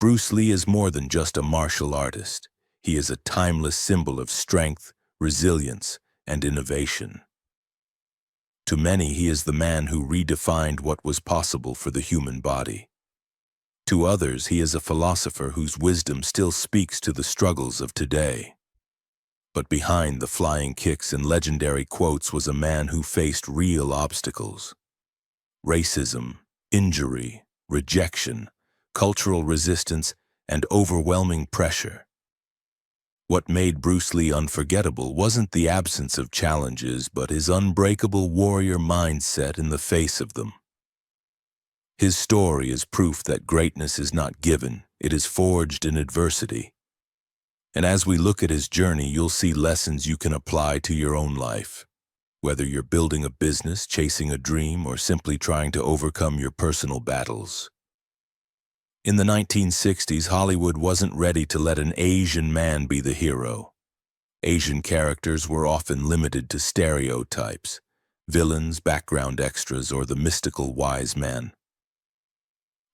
Bruce Lee is more than just a martial artist. He is a timeless symbol of strength, resilience, and innovation. To many, he is the man who redefined what was possible for the human body. To others, he is a philosopher whose wisdom still speaks to the struggles of today. But behind the flying kicks and legendary quotes was a man who faced real obstacles. Racism, injury, rejection, cultural resistance, and overwhelming pressure. What made Bruce Lee unforgettable wasn't the absence of challenges, but his unbreakable warrior mindset in the face of them. His story is proof that greatness is not given, it is forged in adversity. And as we look at his journey, you'll see lessons you can apply to your own life. Whether you're building a business, chasing a dream, or simply trying to overcome your personal battles. In the 1960s, Hollywood wasn't ready to let an Asian man be the hero. Asian characters were often limited to stereotypes, villains, background extras, or the mystical wise man.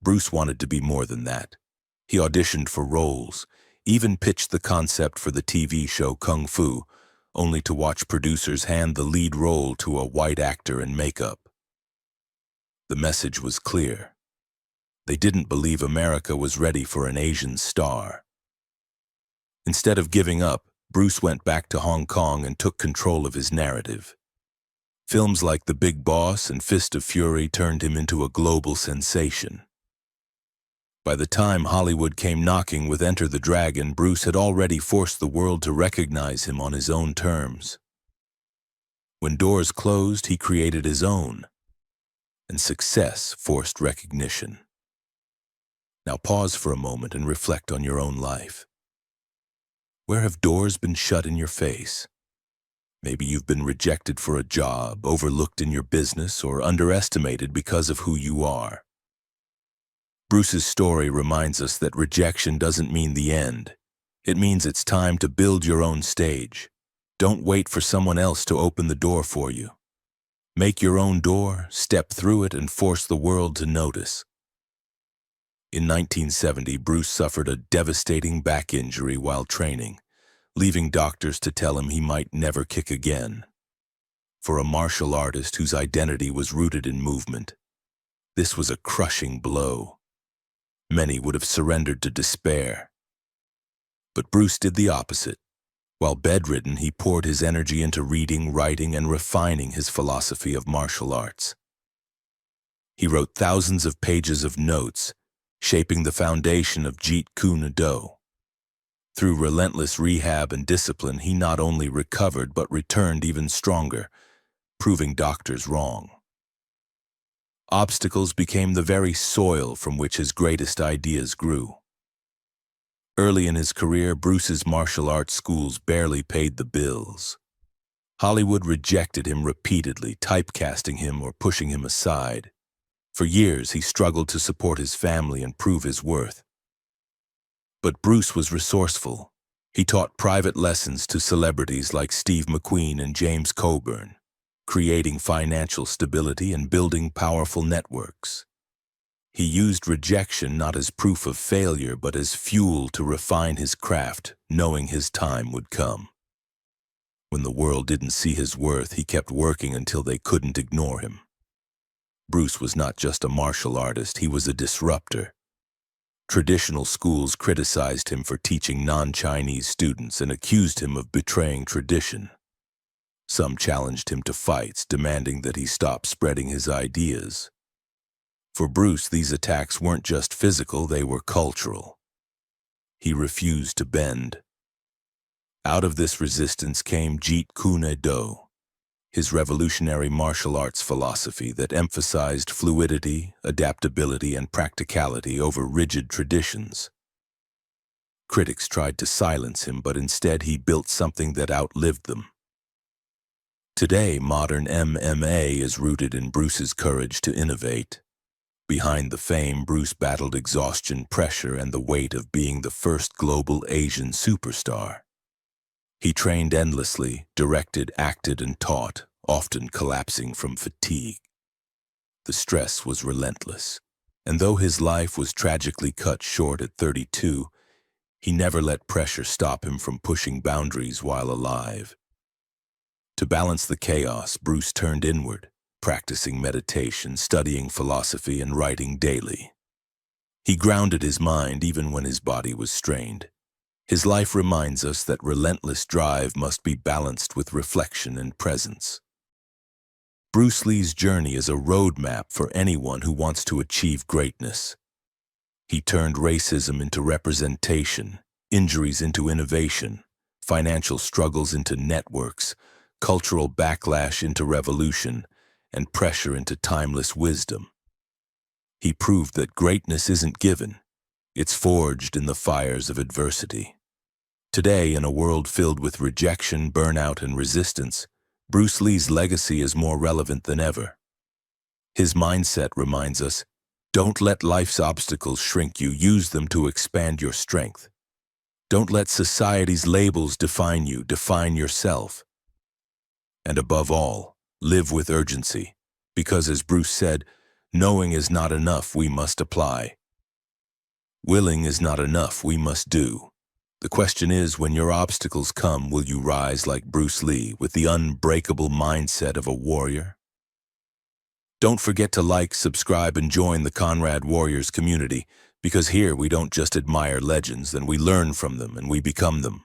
Bruce wanted to be more than that. He auditioned for roles, even pitched the concept for the TV show Kung Fu, only to watch producers hand the lead role to a white actor in makeup. The message was clear. They didn't believe America was ready for an Asian star. Instead of giving up, Bruce went back to Hong Kong and took control of his narrative. Films like The Big Boss and Fist of Fury turned him into a global sensation. By the time Hollywood came knocking with Enter the Dragon, Bruce had already forced the world to recognize him on his own terms. When doors closed, he created his own, and success forced recognition. Now pause for a moment and reflect on your own life. Where have doors been shut in your face? Maybe you've been rejected for a job, overlooked in your business, or underestimated because of who you are. Bruce's story reminds us that rejection doesn't mean the end. It means it's time to build your own stage. Don't wait for someone else to open the door for you. Make your own door, step through it, and force the world to notice. In 1970, Bruce suffered a devastating back injury while training, leaving doctors to tell him he might never kick again. For a martial artist whose identity was rooted in movement, this was a crushing blow. Many would have surrendered to despair. But Bruce did the opposite. While bedridden, he poured his energy into reading, writing, and refining his philosophy of martial arts. He wrote thousands of pages of notes, shaping the foundation of Jeet Kune Do. Through relentless rehab and discipline, he not only recovered but returned even stronger, proving doctors wrong. Obstacles became the very soil from which his greatest ideas grew. Early in his career, Bruce's martial arts schools barely paid the bills. Hollywood rejected him repeatedly, typecasting him or pushing him aside. For years, he struggled to support his family and prove his worth. But Bruce was resourceful. He taught private lessons to celebrities like Steve McQueen and James Coburn, creating financial stability and building powerful networks. He used rejection not as proof of failure, but as fuel to refine his craft, knowing his time would come. When the world didn't see his worth, he kept working until they couldn't ignore him. Bruce was not just a martial artist, he was a disruptor. Traditional schools criticized him for teaching non-Chinese students and accused him of betraying tradition. Some challenged him to fights, demanding that he stop spreading his ideas. For Bruce, these attacks weren't just physical, they were cultural. He refused to bend. Out of this resistance came Jeet Kune Do, his revolutionary martial arts philosophy that emphasized fluidity, adaptability, and practicality over rigid traditions. Critics tried to silence him, but instead he built something that outlived them. Today, modern MMA is rooted in Bruce's courage to innovate. Behind the fame, Bruce battled exhaustion, pressure, and the weight of being the first global Asian superstar. He trained endlessly, directed, acted, and taught, often collapsing from fatigue. The stress was relentless. And though his life was tragically cut short at 32, he never let pressure stop him from pushing boundaries while alive. To balance the chaos, Bruce turned inward, practicing meditation, studying philosophy, and writing daily. He grounded his mind even when his body was strained. His life reminds us that relentless drive must be balanced with reflection and presence. Bruce Lee's journey is a roadmap for anyone who wants to achieve greatness. He turned racism into representation, injuries into innovation, financial struggles into networks, cultural backlash into revolution, and pressure into timeless wisdom. He proved that greatness isn't given, it's forged in the fires of adversity. Today, in a world filled with rejection, burnout, and resistance, Bruce Lee's legacy is more relevant than ever. His mindset reminds us, don't let life's obstacles shrink you, use them to expand your strength. Don't let society's labels define you, define yourself. And above all, live with urgency, because as Bruce said, knowing is not enough, we must apply. Willing is not enough, we must do. The question is, when your obstacles come, will you rise like Bruce Lee with the unbreakable mindset of a warrior? Don't forget to like, subscribe, and join the Conrad Warriors community, because here we don't just admire legends, and we learn from them and we become them.